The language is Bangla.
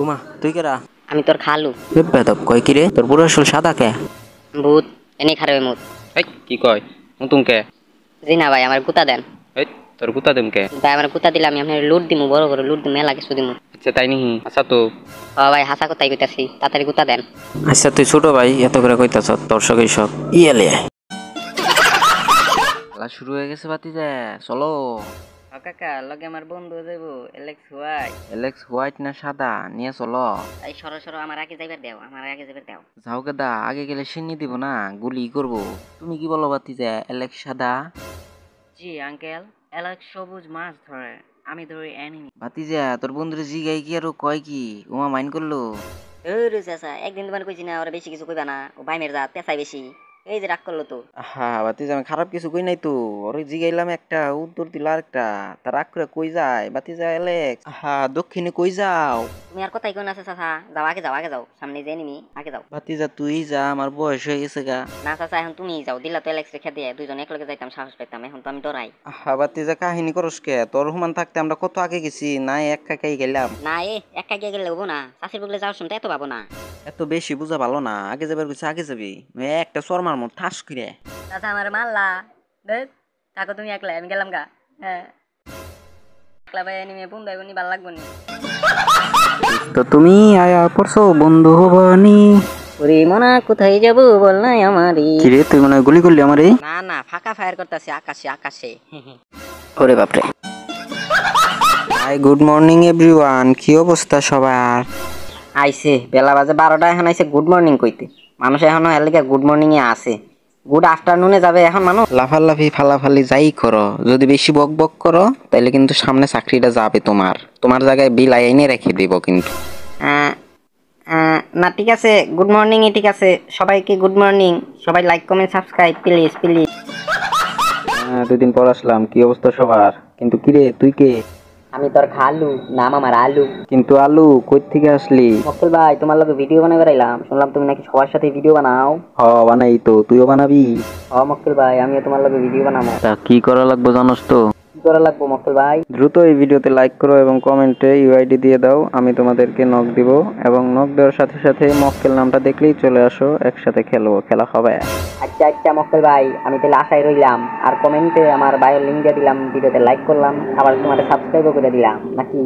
উমা তুই কেরা? আমি তোর খালু। বেদব কয় কি রে, তোর পুরো আসল সাদা কে? ভূত এনে খারাপ মুত। এই কি কয় নতুন কে? জি না ভাই, আমার কুতা দেন। এই তোর কুতা দেম কে? ভাই আমার কুতা দিলে আমি আপনার লুট দিমু, বড় বড় লুট দিমু, মেলা কিছু দিমু। আচ্ছা তাই নিহি, আচ্ছা তো ও ভাই হাসা কোথায় কইতাছি, তাড়াতাড়ি কুতা দেন। আচ্ছা তুই ছোট ভাই এত করে কইতাছ, দর্শক এইসব ইয়েলে খেলা শুরু হয়ে গেছে বাতি যে চলো। ও কাকা লগে আমার বন্ধু যাইবো এলেক্স হোয়াইট। এলেক্স হোয়াইট না সাদা নিয়ে চলো। তাই সরো সরো, আমার আগে যাইবার দাও, আমার আগে যাইবার দাও। যাও গেদা, আগে গেলে সিন্নি দিব না, গুলি করব। তুমি কি বলো বাতি যে এলেক্স সাদা? জি আঙ্কেল, এলেক্স সবুজ মাছ ধরে, আমি ধরি এনিমি। বাতি যা তোর বন্ধুরে জিগাই কি আর ও কয় কি? উমা মাইন্ড করলো? ওরে চাচা, একদিন তোমার কইছি না ওরা বেশি কিছু কইবা না, ও বাইমের যা পেছাই বেশি, এই যে রাগ করলো তো। হ্যাঁ বাতিজা আমি খারাপ কিছু কই নাই তো, ওরে জিগাইলাম একটা উত্তর দিল আরেকটা, তা রাগ করে কই যায় বাতিজা এলেক্স? হ্যাঁ দক্ষিণে কই যাও? তুমি আর কথাই কোন আছে চাচা, যাও আগে যাও, আগে যাও, সামনে যে এনিমি, আগে যাও। বাতিজা তুই যা, আমার বয়স হয়ে গেছে গা। না চাচা এখন তুমি যাও, দিলা তো এলেক্স রেখে দিয়ে দুইজন একলগে যাইতাম, সাহস পাইতাম, এখন তো আমি ডরাই। হ্যাঁ বাতিজা কাহিনী করস কে? তোর হুমান থাকতে আমরা কত আগে গেছি, নাই এক কাকাই গেলাম। না একা গিয়ে গেলে হবো না, চাষির বগলে যাওয়ার শুনতে এত পাবো না। এত বেশি বুঝা ভালো না, আগে যাবার কইছে আগে যাবি, একটা শর্মার মত ঠাস করে। চাচা আমার মারলা, দেখ থাকো তুমি একলা, আমি গেলাম গা। হ্যাঁ একলা ভাই এনিমি বন্ধু আইবনি, ভাল লাগবো নি। তো তুমি আয়া পড়ছো বন্ধু হবানি। ওরে মনা কোথায় যাবো বল নাই আমারে। কিরে তুই মনে হয় গুলি করলি আমারে? না না, ফাঁকা ফায়ার করতেছি আকাশে আকাশে। ওরে বাপরে। হাই গুড মর্নিং এভরিওয়ান, কি অবস্থা সবার? আইছে বেলা বাজে 12টা, এখন আইছে গুড মর্নিং কইতে। মানুষ এখনো এলাকা গুড মর্নিং এ আছে, গুড আফটারনুনে যাবে এখন মানুষ। লাফালাফি ফালাফালি যাই করো, যদি বেশি বক বক করো তাহলে কিন্তু সামনে চাকরিটা যাবে তোমার, তোমার জায়গায় বিল আইনে রেখে দিব কিন্তু। না ঠিক আছে, গুড মর্নিং ঠিক আছে, সবাইকে গুড মর্নিং, সবাই like comment subscribe please please. দুদিন পর আসলাম, কি অবস্থা সবার? কিন্তু কিরে তুই কে? আমি তোর খালু, নাম আমার আলু। কিন্তু আলু কই থেকে আসলি? মক্কেল ভাই তোমার লগে ভিডিও বানাই বেড়াইলাম, শুনলাম তুমি নাকি সবার সাথে ভিডিও বানাও। হ বানাই তো, তুইও বানাবি? মক্কেল ভাই আমিও তোমার লগে ভিডিও বানাবো। তা কি করা লাগবে জানোস তো? কি করা লাগবো মক্কেল ভাই? দ্রুত এই ভিডিওতে লাইক করো এবং কমেন্টে ইউআইডি দিয়ে দাও, আমি তোমাদেরকে নক দিব, এবং নক দেওয়ার সাথে সাথে মক্কেল নামটা দেখলেই চলে আসো, একসাথে খেলবো, খেলা হবে। আচ্ছা আচ্ছা মক্কেল ভাই, আমি তাহলে আশায় রইলাম, আর কমেন্টে আমার বায়োর লিঙ্ক দিয়ে দিলাম, ভিডিওতে লাইক করলাম, আবার তোমাদের সাবস্ক্রাইবও করে দিলাম নাকি?